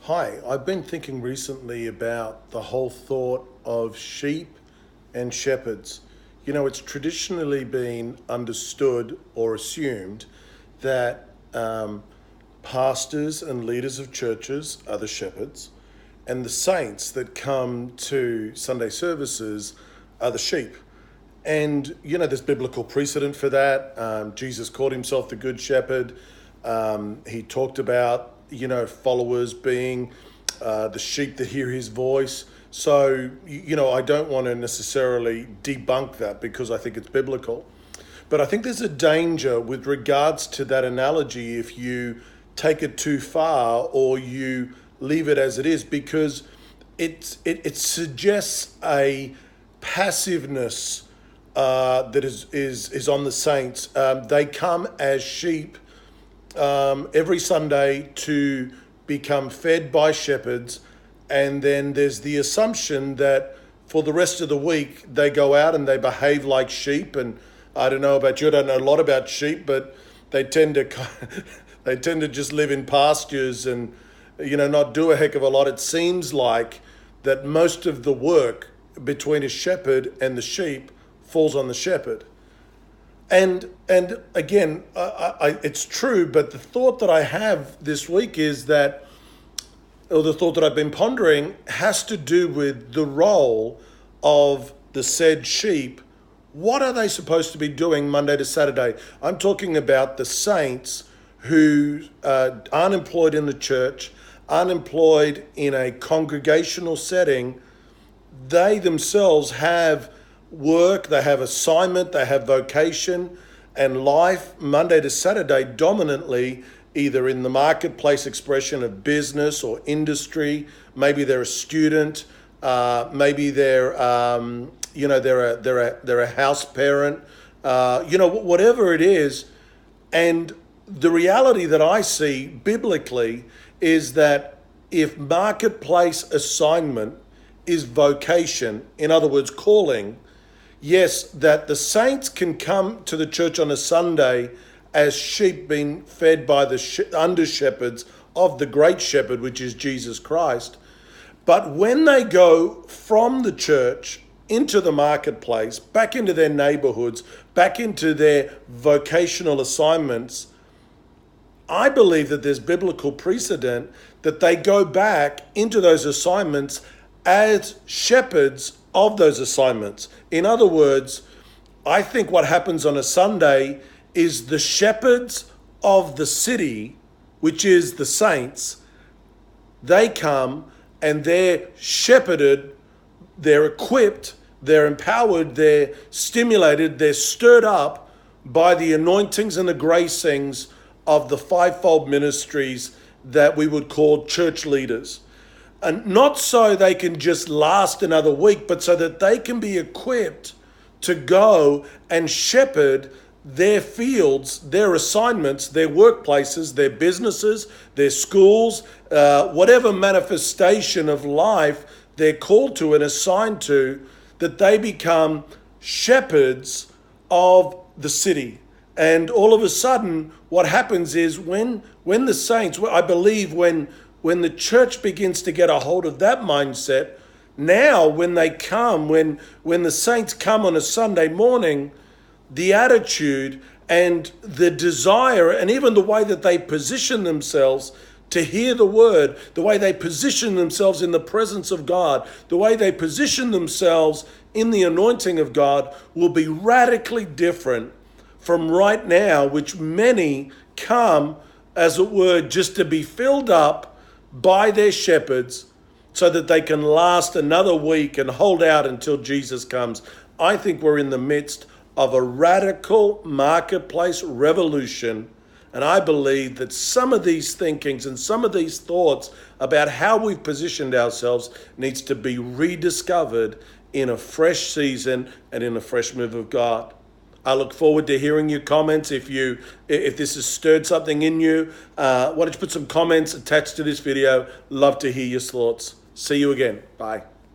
Hi, I've been thinking recently about the whole thought of sheep and shepherds. It's traditionally been understood or assumed that pastors and leaders of churches are the shepherds, and the saints that come to Sunday services are the sheep. And, there's biblical precedent for that. Jesus called himself the Good Shepherd. He talked about, followers being the sheep that hear his voice. So, I don't want to necessarily debunk that because I think it's biblical. But I think there's a danger with regards to that analogy if you take it too far or you leave it as it is, because it suggests a passiveness that is on the saints. They come as sheep every Sunday to become fed by shepherds, and then there's the assumption that for the rest of the week they go out and they behave like sheep. And I don't know about you, I don't know a lot about sheep, but they tend to just live in pastures and not do a heck of a lot. It seems like that most of the work between a shepherd and the sheep falls on the shepherd. And again, it's true, but the thought that I have this week is that, or the thought that I've been pondering, has to do with the role of the said sheep. What are they supposed to be doing Monday to Saturday? I'm talking about the saints who aren't employed in the church, aren't employed in a congregational setting. They themselves have work, they have assignment, they have vocation and life Monday to Saturday, dominantly either in the marketplace expression of business or industry. Maybe they're a student, maybe they're they're a house parent, whatever it is. And the reality that I see biblically is that if marketplace assignment is vocation, in other words, calling, yes, that the saints can come to the church on a Sunday as sheep being fed by the under shepherds of the great shepherd, which is Jesus Christ. But when they go from the church into the marketplace, back into their neighborhoods, back into their vocational assignments, I believe that there's biblical precedent that they go back into those assignments as shepherds of those assignments. In other words, I think what happens on a Sunday is the shepherds of the city, which is the saints, they come and they're shepherded, they're equipped, they're empowered, they're stimulated, they're stirred up by the anointings and the gracings of the fivefold ministries that we would call church leaders. And not so they can just last another week, but so that they can be equipped to go and shepherd their fields, their assignments, their workplaces, their businesses, their schools, whatever manifestation of life they're called to and assigned to, that they become shepherds of the city. And all of a sudden, what happens is when the saints, I believe when the church begins to get a hold of that mindset, now when they come, when the saints come on a Sunday morning, the attitude and the desire and even the way that they position themselves to hear the word, the way they position themselves in the presence of God, the way they position themselves in the anointing of God will be radically different from right now, which many come, as it were, just to be filled up by their shepherds so that they can last another week and hold out until Jesus comes. I think we're in the midst of a radical marketplace revolution, and I believe that some of these thinkings and some of these thoughts about how we've positioned ourselves needs to be rediscovered in a fresh season and in a fresh move of God. I look forward to hearing your comments. If this has stirred something in you, why don't you put some comments attached to this video? Love to hear your thoughts. See you again. Bye.